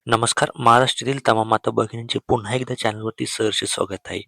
नमस्कार. महाराष्ट्रातील तमाम माता भगिनींचे पुन्हा एकदा चॅनलवरती सहर्ष स्वागत आहे.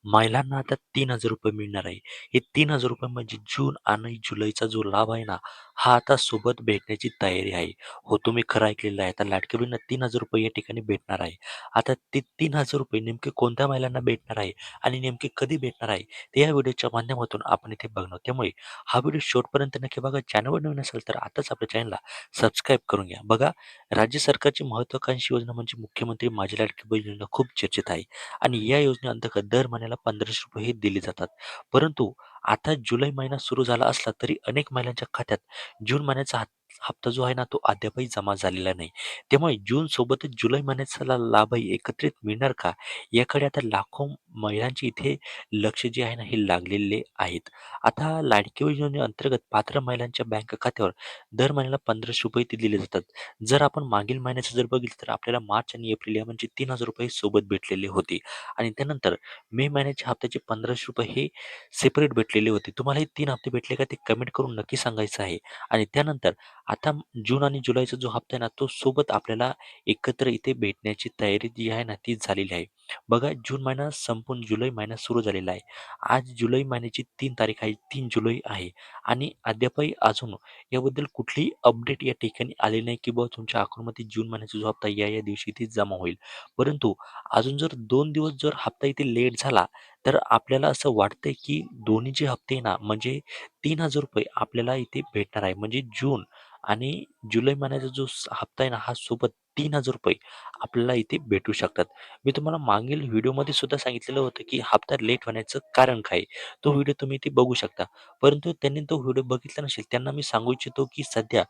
महिलांना आता ₹3,000 मिळणार आहे. हे ₹3,000 म्हणजे जून आणि जुलैचा जो लाभ आहे ना, हा आता सोबत भेटण्याची तयारी आहे. हो, तुम्ही खरं ऐकलेलं आहे. आता लाडक्या बहिणींना ₹3,000 या ठिकाणी भेटणार आहे. आता ते ₹3,000 नेमके कोणत्या महिलांना भेटणार आहे आणि नेमके कधी भेटणार आहे, ते या व्हिडिओच्या माध्यमातून आपण इथे बघणार. त्यामुळे हा व्हिडिओ शेवटपर्यंत नक्की बघा. चॅनलवर नवीन असेल तर आताच आपल्या चॅनलला सबस्क्राईब करून घ्या. बघा, राज्य सरकारची महत्त्वाकांक्षी योजना म्हणजे मुख्यमंत्री माझी लाडकी बहीण योजना खूप चर्चेत आहे आणि या योजनेअंतर्गत दर महिन्याला ₹1,500 हे दिले जातात. परंतु आता जुलै महिना सुरू झाला असला तरी अनेक महिलांच्या खात्यात जून महिन्याचा हप्ता जो आहे ना तो अद्यापही जमा झालेला नाही. त्यामुळे जून सोबतच जुलै महिन्याचा लाभही एकत्रित मिळणार का? याकडे आता लाखो महिलांचे इथे लक्ष जे आहे ना हे लागलेले आहेत. आता लाडकी बहीण योजनेअंतर्गत पात्र महिलांच्या बँक खात्यावर दर महिन्याला ₹1,500 ते दिले जातात. जर आपण मागील महिन्याचं जर बघितलं तर आपल्याला मार्च आणि एप्रिल या म्हणजे ₹3,000 सोबत भेटलेले होते आणि त्यानंतर मे महिन्याच्या हप्त्याचे ₹1,500 हे सेपरेट भेटलेले होते. तुम्हाला हे 3 हप्ते भेटले का ते कमेंट करून नक्की सांगायचं आहे. आणि त्यानंतर आता जून आणि जुलैचा जो हप्ता आहे ना तो सोबत आपल्याला एकत्र इथे भेटण्याची तयारी जी आहे ना ती झालेली आहे. बघा, जून महिना संपून जुलै महिना सुरू झालेला आहे. आज जुलै महिन्याची 3 तारीख आहे, 3 जुलै आहे आणि अद्यापही अजून याबद्दल कुठलीही अपडेट या ठिकाणी आली नाही, की बाबा तुमच्या अकाउंटमध्ये जून महिन्याचा जो हप्ता या दिवशी इथे जमा होईल. परंतु अजून जर 2 दिवस जर हप्ता इथे लेट झाला, तर आपल्याला असं वाटतंय, की दोन्ही जे हप्ते आहे ना, म्हणजे ₹3,000 आपल्याला इथे भेटणार आहे. म्हणजे जून आणि जुलै महिन्याचा जो हप्ता आहे ना, हा सोबत ₹3,000 आपल्याला इथे भेटू शकतात. मी तुम्हाला मागील व्हिडिओमध्ये सुद्धा सांगितलेलं होतं, की हप्ता लेट होण्याचं कारण काय? तो व्हिडिओ तुम्ही इथे बघू शकता. परंतु त्यांनी तो व्हिडिओ बघितला नसेल. त्यांना मी सांगू इच्छितो, की सध्या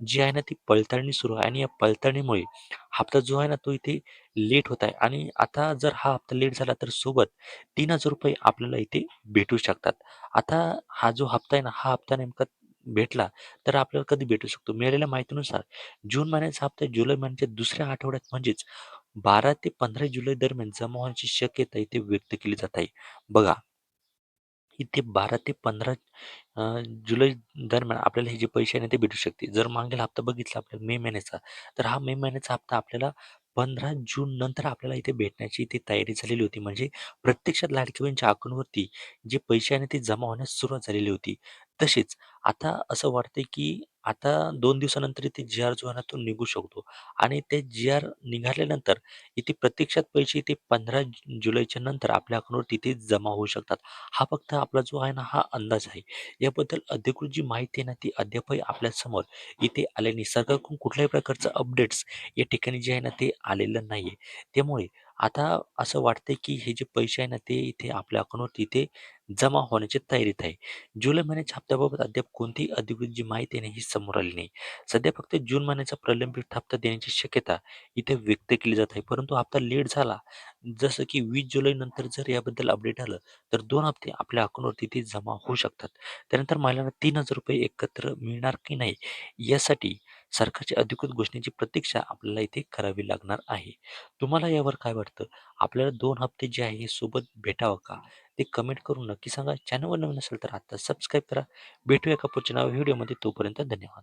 जी आहे ना ती पडताळणी सुरू आहे आणि या पडताळणीमुळे हप्ता जो आहे ना तो इथे लेट होत आहे आणि आता जर हा हप्ता लेट झाला तर सोबत ₹3,000 आपल्याला इथे भेटू शकतात. आता हा जो हप्ता आहे ना, हा हप्ता नेमका भेटला तर आपल्याला कधी भेटू शकतो? मिळालेल्या माहितीनुसार जून महिन्याचा हप्ता जुलै महिन्याच्या दुसऱ्या आठवड्यात म्हणजेच 12 ते 15 जुलै दरम्यान जमा होण्याची शक्यता इथे व्यक्त केली जात आहे. बघा, इथे 12 ते 15 जुलै दरम्यान आपल्याला हे जे पैसे आहे ना ते भेटू शकते. जर मागील हप्ता बघितला आपल्याला मे महिन्याचा, तर हा मे महिन्याचा हप्ता आपल्याला 15 जून नंतर आपल्याला इथे भेटण्याची इथे तयारी झालेली होती. म्हणजे प्रत्यक्षात लाडकी बहीणच्या अकाउंटवरती जे पैसे आहे ना ते जमा होण्यास सुरुवात झालेली होती. तसेच आता असं वाटतंय की आता 2 दिवसानंतर इथे जी-आर जो आहे ना तो निघू शकतो आणि ते जी-आर निघाल्यानंतर इथे प्रत्यक्षात पैसे इथे 15 जुलैच्या नंतर आपल्या अकाउंटवर तिथे जमा होऊ शकतात. हा फक्त आपला जो आहे ना हा अंदाज आहे. याबद्दल अधिकृत जी माहिती आहे ना ती अद्यापही आपल्यासमोर इथे आले नाही. सरकारकडून कुठल्याही प्रकारचं अपडेट्स या ठिकाणी जे आहे ना ते आलेलं नाहीये. त्यामुळे आता असं वाटतंय की हे जे पैसे आहे ना ते इथे आपल्या अकाउंटवर इथे जमा होण्याची तयारीत आहे. जुलै महिन्याच्या हप्त्याबाबत अद्याप कोणतीही अधिकृत जी माहिती आहे ना ही समोर आली नाही. सध्या फक्त जून महिन्याचा प्रलंबित हप्ता देण्याची शक्यता इथे व्यक्त केली जात आहे. परंतु हप्ता लेट झाला, जसं की 20 जुलै नंतर जर याबद्दल अपडेट आलं, तर 2 हप्ते आपल्या अकाउंटवर तिथे जमा होऊ शकतात. त्यानंतर महिलांना ₹3,000 एकत्र मिळणार की नाही, यासाठी सरकारच्या अधिकृत घोषणेची प्रतीक्षा आपल्याला इथे करावी लागणार आहे. तुम्हाला यावर काय वाटतं? आपल्याला 2 हप्ते जे आहे हे सोबत भेटावं का? ते कमेंट करून नक्की सांगा. चॅनलवर नवीन असेल तर आता सबस्क्राईब करा. भेटूया एका पुढच्या नव्या व्हिडिओमध्ये. तोपर्यंत धन्यवाद.